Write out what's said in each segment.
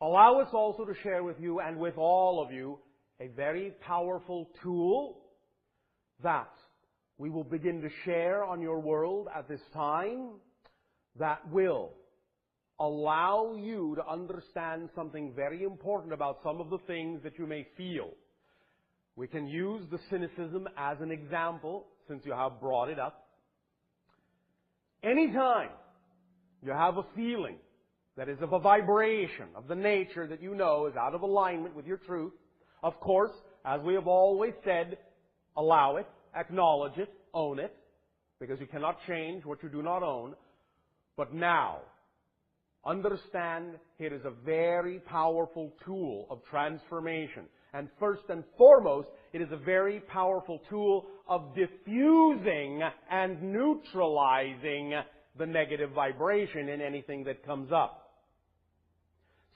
allow us also to share with you and with all of you a very powerful tool that we will begin to share on your world at this time that will allow you to understand something very important about some of the things that you may feel. We can use the cynicism as an example, since you have brought it up. Anytime you have a feeling that is of a vibration of the nature that you know is out of alignment with your truth, of course, as we have always said, allow it, acknowledge it, own it, because you cannot change what you do not own. But now, understand it is a very powerful tool of transformation. And first and foremost, it is a very powerful tool of diffusing and neutralizing the negative vibration in anything that comes up.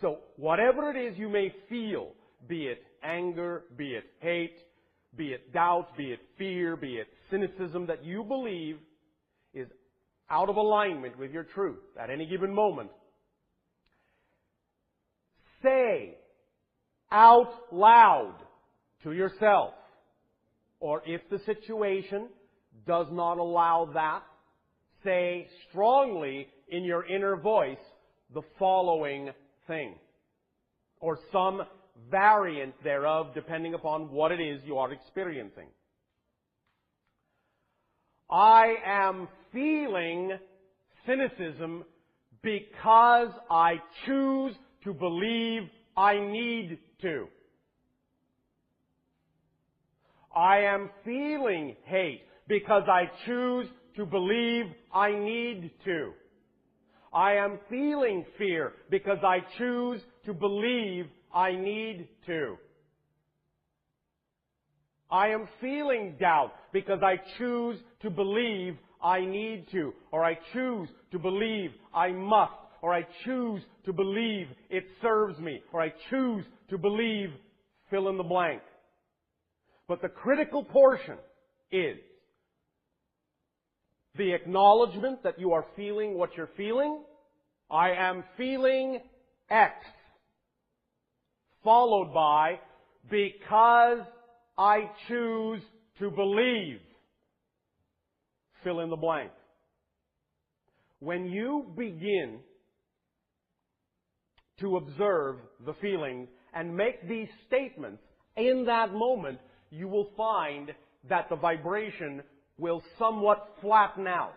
So, whatever it is you may feel, be it anger, be it hate, be it doubt, be it fear, be it cynicism that you believe is out of alignment with your truth at any given moment, say out loud to yourself, or if the situation does not allow that, say strongly in your inner voice the following thing, or some variant thereof, depending upon what it is you are experiencing. I am feeling cynicism because I choose to believe I need to. I am feeling hate because I choose to believe I need to. I am feeling fear because I choose to believe I need to. I am feeling doubt because I choose to believe I need to, or I choose to believe I must, or I choose to believe it serves me, or I choose to believe fill in the blank. But the critical portion is the acknowledgement that you are feeling what you're feeling. I am feeling X. Followed by, because I choose to believe, fill in the blank. When you begin to observe the feelings and make these statements in that moment, you will find that the vibration will somewhat flatten out,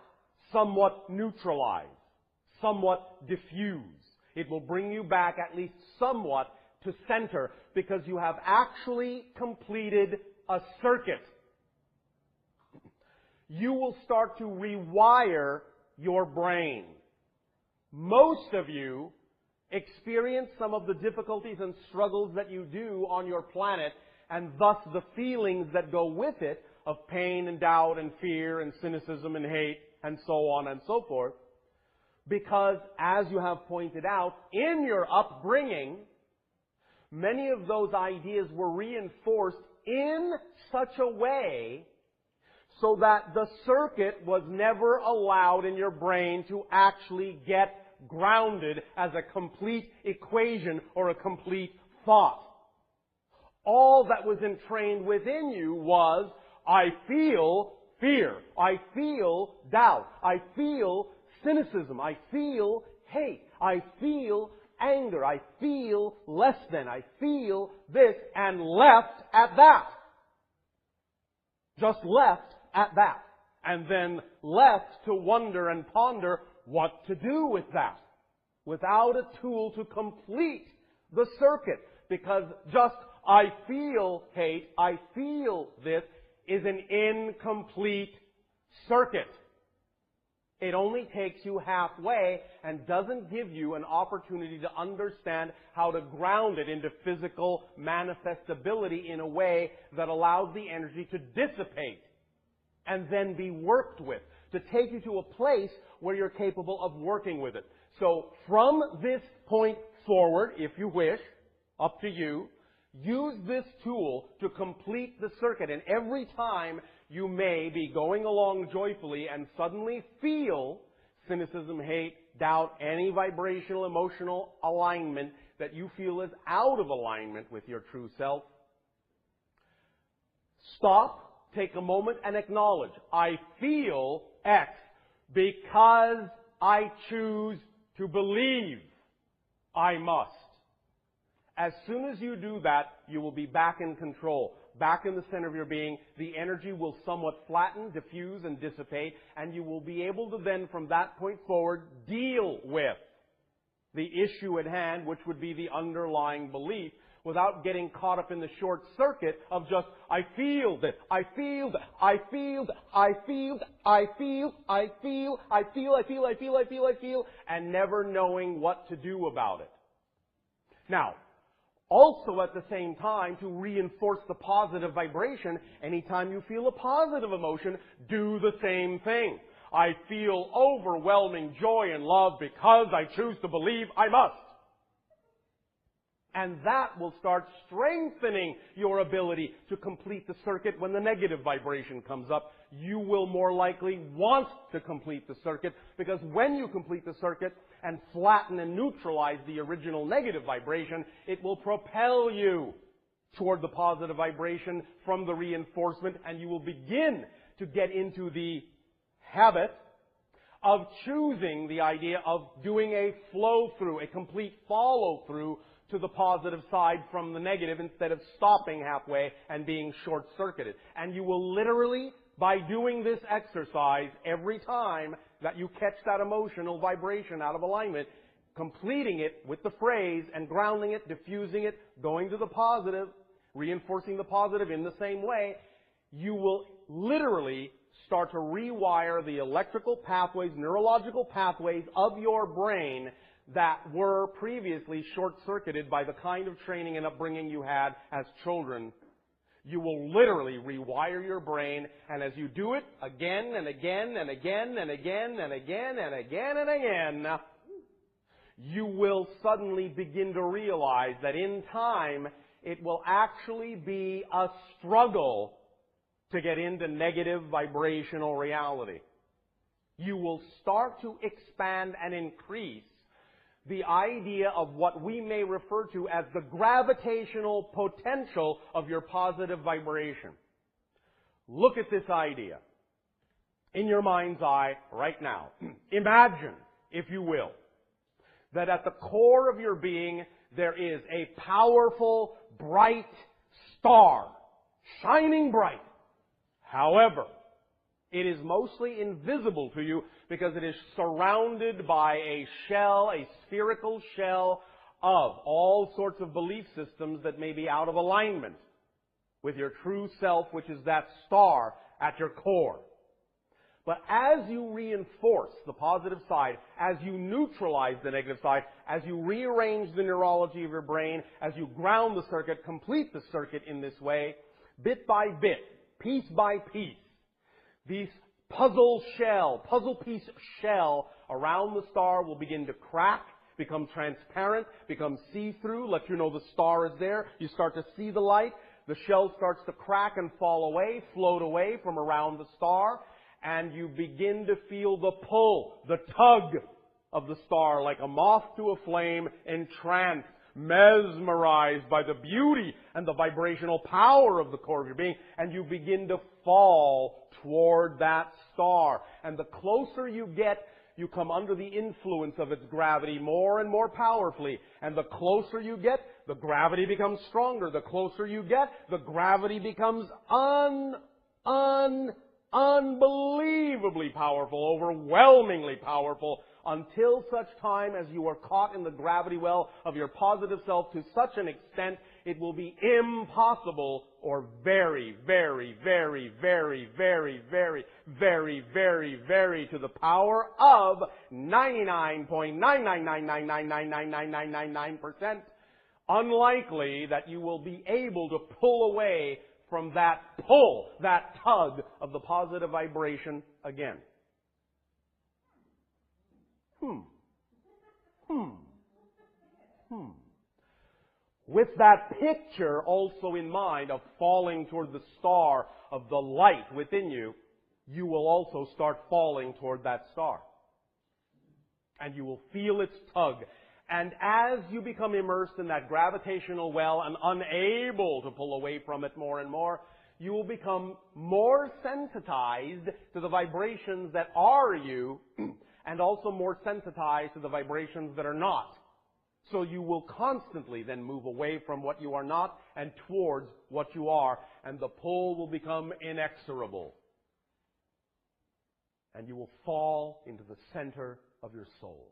somewhat neutralize, somewhat diffuse. It will bring you back at least somewhat to center, because you have actually completed a circuit. You will start to rewire your brain. Most of you experience some of the difficulties and struggles that you do on your planet, and thus the feelings that go with it of pain and doubt and fear and cynicism and hate and so on and so forth. Because, as you have pointed out, in your upbringing, many of those ideas were reinforced in such a way so that the circuit was never allowed in your brain to actually get grounded as a complete equation or a complete thought. All that was entrained within you was, I feel fear, I feel doubt, I feel cynicism, I feel hate, I feel anger, I feel less than, I feel this, and left at that. Just left at that. And then left to wonder and ponder what to do with that, without a tool to complete the circuit. Because just, I feel hate, I feel this, is an incomplete circuit. It only takes you halfway and doesn't give you an opportunity to understand how to ground it into physical manifestability in a way that allows the energy to dissipate and then be worked with, to take you to a place where you're capable of working with it. So from this point forward, if you wish, up to you, use this tool to complete the circuit. And every time you may be going along joyfully and suddenly feel cynicism, hate, doubt, any vibrational, emotional alignment that you feel is out of alignment with your true self, stop, take a moment, and acknowledge, I feel X because I choose to believe I must. As soon as you do that, you will be back in control, back in the center of your being. The energy will somewhat flatten, diffuse, and dissipate, and you will be able to then, from that point forward, deal with the issue at hand, which would be the underlying belief, without getting caught up in the short circuit of just, I feel that, I feel that, I feel that, I feel that, I feel, I feel, I feel, I feel, I feel, I feel, I feel, and never knowing what to do about it. Now, also at the same time, to reinforce the positive vibration, anytime you feel a positive emotion, do the same thing. I feel overwhelming joy and love because I choose to believe I must. And that will start strengthening your ability to complete the circuit when the negative vibration comes up. You will more likely want to complete the circuit, because when you complete the circuit and flatten and neutralize the original negative vibration, it will propel you toward the positive vibration from the reinforcement, and you will begin to get into the habit of choosing the idea of doing a flow-through, a complete follow-through to the positive side from the negative, instead of stopping halfway and being short-circuited. And you will literally, by doing this exercise every time that you catch that emotional vibration out of alignment, completing it with the phrase and grounding it, diffusing it, going to the positive, reinforcing the positive in the same way, you will literally start to rewire the electrical pathways, neurological pathways of your brain that were previously short-circuited by the kind of training and upbringing you had as children. You will literally rewire your brain, and as you do it again and again and again and again and again and again and again, you will suddenly begin to realize that in time it will actually be a struggle to get into negative vibrational reality. You will start to expand and increase the idea of what we may refer to as the gravitational potential of your positive vibration. Look at this idea in your mind's eye right now. Imagine, if you will, that at the core of your being there is a powerful, bright star, shining bright. However, it is mostly invisible to you because it is surrounded by a shell, a spherical shell of all sorts of belief systems that may be out of alignment with your true self, which is that star at your core. But as you reinforce the positive side, as you neutralize the negative side, as you rearrange the neurology of your brain, as you ground the circuit, complete the circuit in this way, bit by bit, piece by piece, these puzzle piece shell around the star will begin to crack, become transparent, become see-through, let you know the star is there. You start to see the light. The shell starts to crack and fall away, float away from around the star, and you begin to feel the pull, the tug of the star, like a moth to a flame, entranced, mesmerized by the beauty and the vibrational power of the core of your being, and you begin to fall toward that star. And the closer you get, you come under the influence of its gravity more and more powerfully. And the closer you get, the gravity becomes stronger. The closer you get, the gravity becomes unbelievably powerful, overwhelmingly powerful, until such time as you are caught in the gravity well of your positive self to such an extent it will be impossible, or very, very, very, very, very, very, very, very, very to the power of 99.999999999% unlikely that you will be able to pull away from that pull, that tug of the positive vibration again. With that picture also in mind of falling toward the star of the light within you, you will also start falling toward that star. And you will feel its tug And as you become immersed in that gravitational well and unable to pull away from it more and more, you will become more sensitized to the vibrations that are you, and also more sensitized to the vibrations that are not. So you will constantly then move away from what you are not and towards what you are, and the pull will become inexorable. And you will fall into the center of your soul.